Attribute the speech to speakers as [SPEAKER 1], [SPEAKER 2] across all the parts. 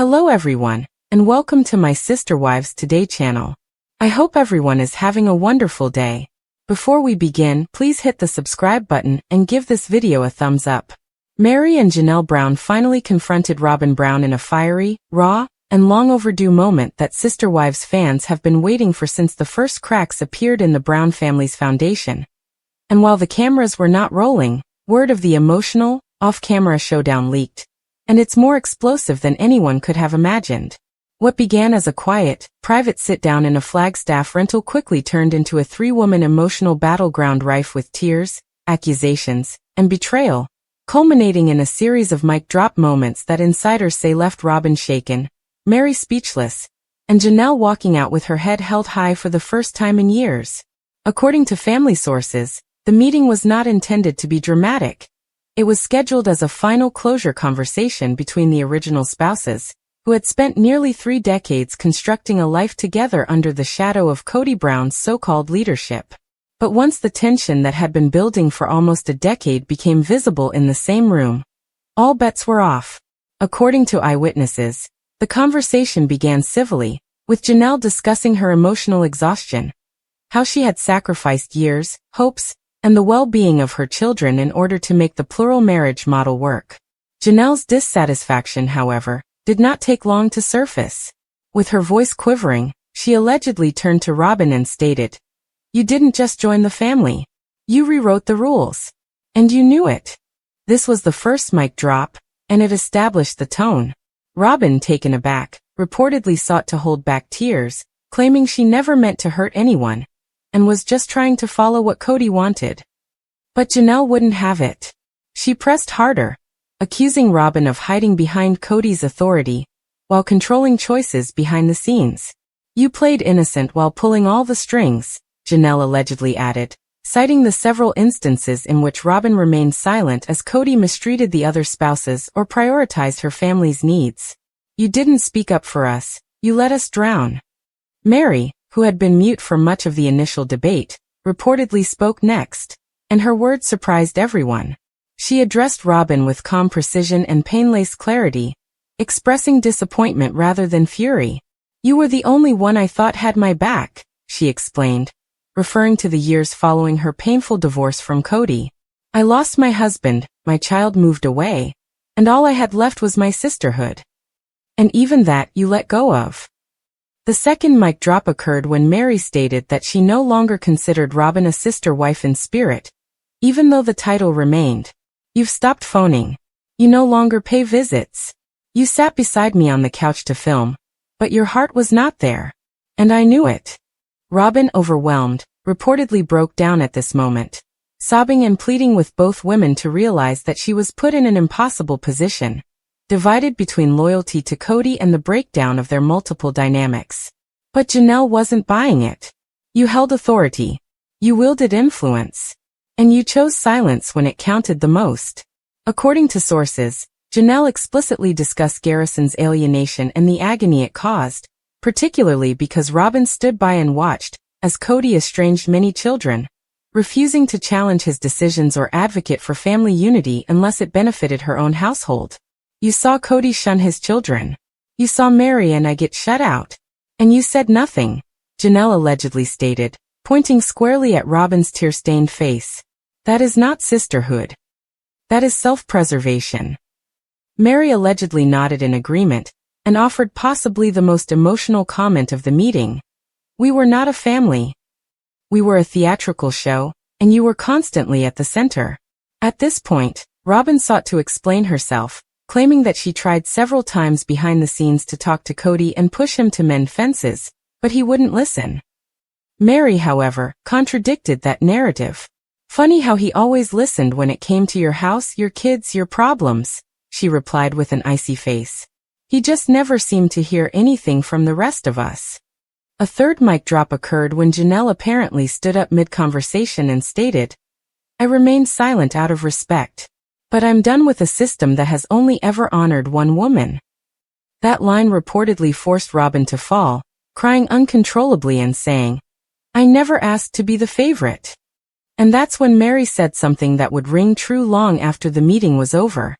[SPEAKER 1] Hello everyone, and welcome to my Sister Wives Today channel. I hope everyone is having a wonderful day. Before we begin, please hit the subscribe button and give this video a thumbs up. Meri and Janelle Brown finally confronted Robyn Brown in a fiery, raw, and long overdue moment that Sister Wives fans have been waiting for since the first cracks appeared in the Brown family's foundation. And while the cameras were not rolling, word of the emotional, off-camera showdown leaked. And it's more explosive than anyone could have imagined. What began as a quiet, private sit-down in a Flagstaff rental quickly turned into a three-woman emotional battleground rife with tears, accusations, and betrayal, culminating in a series of mic-drop moments that insiders say left Robyn shaken, Meri speechless, and Janelle walking out with her head held high for the first time in years. According to family sources, the meeting was not intended to be dramatic. It was scheduled as a final closure conversation between the original spouses, who had spent nearly 3 decades constructing a life together under the shadow of Kody Brown's so-called leadership. But once the tension that had been building for almost a decade became visible in the same room, all bets were off. According to eyewitnesses, the conversation began civilly, with Janelle discussing her emotional exhaustion, how she had sacrificed years, hopes, and the well-being of her children in order to make the plural marriage model work. Janelle's dissatisfaction, however, did not take long to surface. With her voice quivering, she allegedly turned to Robyn and stated, "You didn't just join the family. You rewrote the rules. And you knew it." This was the first mic drop, and it established the tone. Robyn, taken aback, reportedly sought to hold back tears, claiming she never meant to hurt anyone, and was just trying to follow what Kody wanted. But Janelle wouldn't have it. She pressed harder, accusing Robyn of hiding behind Kody's authority, while controlling choices behind the scenes. "You played innocent while pulling all the strings," Janelle allegedly added, citing the several instances in which Robyn remained silent as Kody mistreated the other spouses or prioritized her family's needs. "You didn't speak up for us, you let us drown." Meri, who had been mute for much of the initial debate, reportedly spoke next, and her words surprised everyone. She addressed Robyn with calm precision and painless clarity, expressing disappointment rather than fury. "You were the only one I thought had my back," she explained, referring to the years following her painful divorce from Kody. "I lost my husband, my child moved away, and all I had left was my sisterhood. And even that you let go of." The second mic drop occurred when Meri stated that she no longer considered Robyn a sister wife in spirit, even though the title remained. "You've stopped phoning. You no longer pay visits. You sat beside me on the couch to film, but your heart was not there. And I knew it." Robyn, overwhelmed, reportedly broke down at this moment, sobbing and pleading with both women to realize that she was put in an impossible position, divided between loyalty to Kody and the breakdown of their multiple dynamics. But Janelle wasn't buying it. "You held authority. You wielded influence. And you chose silence when it counted the most." According to sources, Janelle explicitly discussed Garrison's alienation and the agony it caused, particularly because Robyn stood by and watched, as Kody estranged many children, refusing to challenge his decisions or advocate for family unity unless it benefited her own household. "You saw Kody shun his children. You saw Meri and I get shut out. And you said nothing," Janelle allegedly stated, pointing squarely at Robyn's tear-stained face. "That is not sisterhood. That is self-preservation." Meri allegedly nodded in agreement, and offered possibly the most emotional comment of the meeting. "We were not a family. We were a theatrical show, and you were constantly at the center." At this point, Robyn sought to explain herself, claiming that she tried several times behind the scenes to talk to Kody and push him to mend fences, but he wouldn't listen. Meri, however, contradicted that narrative. "Funny how he always listened when it came to your house, your kids, your problems," she replied with an icy face. "He just never seemed to hear anything from the rest of us." A third mic drop occurred when Janelle apparently stood up mid-conversation and stated, "I remained silent out of respect. But I'm done with a system that has only ever honored one woman." That line reportedly forced Robyn to fall, crying uncontrollably and saying, "I never asked to be the favorite." And that's when Meri said something that would ring true long after the meeting was over.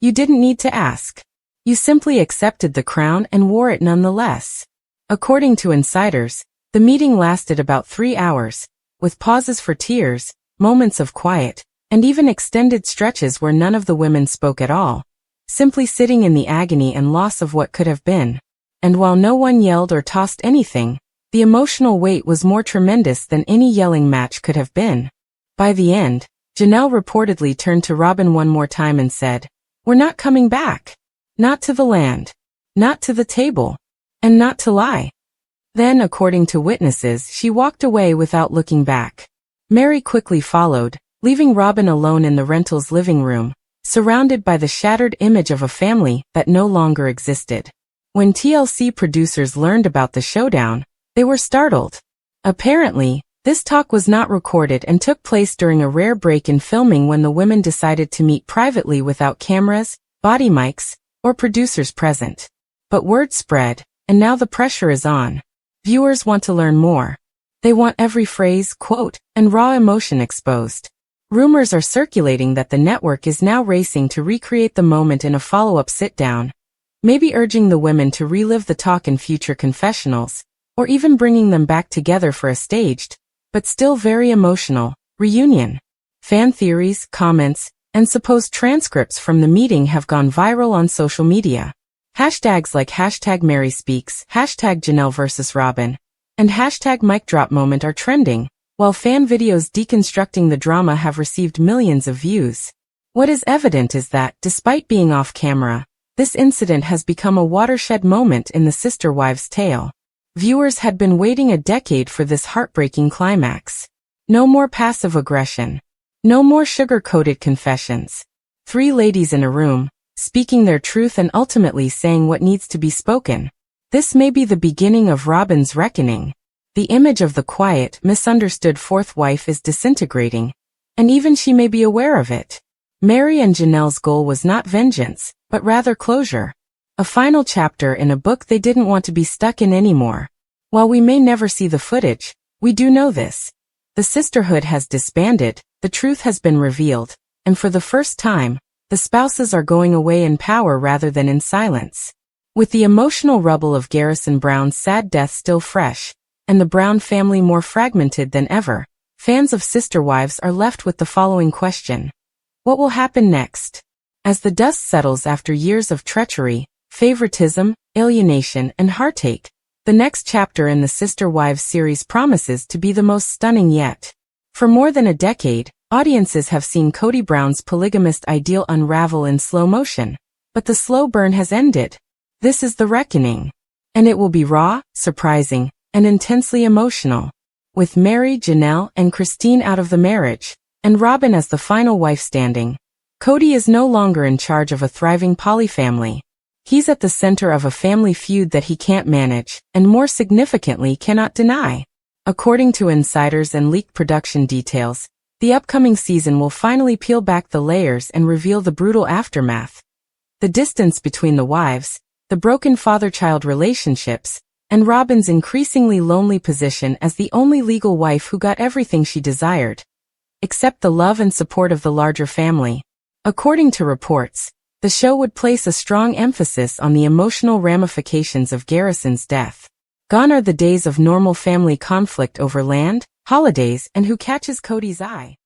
[SPEAKER 1] "You didn't need to ask. You simply accepted the crown and wore it nonetheless. According to insiders, the meeting lasted about 3 hours, with pauses for tears, moments of quiet, and even extended stretches where none of the women spoke at all, simply sitting in the agony and loss of what could have been. And while no one yelled or tossed anything, the emotional weight was more tremendous than any yelling match could have been. By the end, Janelle reportedly turned to Robyn one more time and said, "We're not coming back. Not to the land. Not to the table. And not to lie." Then, according to witnesses, she walked away without looking back. Meri quickly followed, leaving Robyn alone in the rental's living room, surrounded by the shattered image of a family that no longer existed. When TLC producers learned about the showdown, they were startled. Apparently, this talk was not recorded and took place during a rare break in filming when the women decided to meet privately without cameras, body mics, or producers present. But word spread, and now the pressure is on. Viewers want to learn more. They want every phrase, quote, and raw emotion exposed. Rumors are circulating that the network is now racing to recreate the moment in a follow-up sit-down, maybe urging the women to relive the talk in future confessionals, or even bringing them back together for a staged, but still very emotional, reunion. Fan theories, comments, and supposed transcripts from the meeting have gone viral on social media. Hashtags like #MeriSpeaks, #Janelle vs. Robyn, and #MicDropMoment are trending, while fan videos deconstructing the drama have received millions of views. What is evident is that, despite being off camera, this incident has become a watershed moment in the sister wives' tale. Viewers had been waiting a decade for this heartbreaking climax. No more passive aggression. No more sugar-coated confessions. 3 ladies in a room, speaking their truth and ultimately saying what needs to be spoken. This may be the beginning of Robyn's reckoning. The image of the quiet, misunderstood fourth wife is disintegrating, and even she may be aware of it. Meri and Janelle's goal was not vengeance, but rather closure. A final chapter in a book they didn't want to be stuck in anymore. While we may never see the footage, we do know this. The sisterhood has disbanded, the truth has been revealed, and for the first time, the spouses are going away in power rather than in silence. With the emotional rubble of Garrison Brown's sad death still fresh, and the Brown family more fragmented than ever, fans of Sister Wives are left with the following question. What will happen next? As the dust settles after years of treachery, favoritism, alienation, and heartache, the next chapter in the Sister Wives series promises to be the most stunning yet. For more than a decade, audiences have seen Kody Brown's polygamist ideal unravel in slow motion, but the slow burn has ended. This is the reckoning. And it will be raw, surprising, and intensely emotional. With Meri, Janelle, and Christine out of the marriage, and Robyn as the final wife standing, Kody is no longer in charge of a thriving polyfamily. He's at the center of a family feud that he can't manage, and more significantly cannot deny. According to insiders and leaked production details, the upcoming season will finally peel back the layers and reveal the brutal aftermath. The distance between the wives, the broken father-child relationships, and Robyn's increasingly lonely position as the only legal wife who got everything she desired, except the love and support of the larger family. According to reports, the show would place a strong emphasis on the emotional ramifications of Garrison's death. Gone are the days of normal family conflict over land, holidays, and who catches Kody's eye.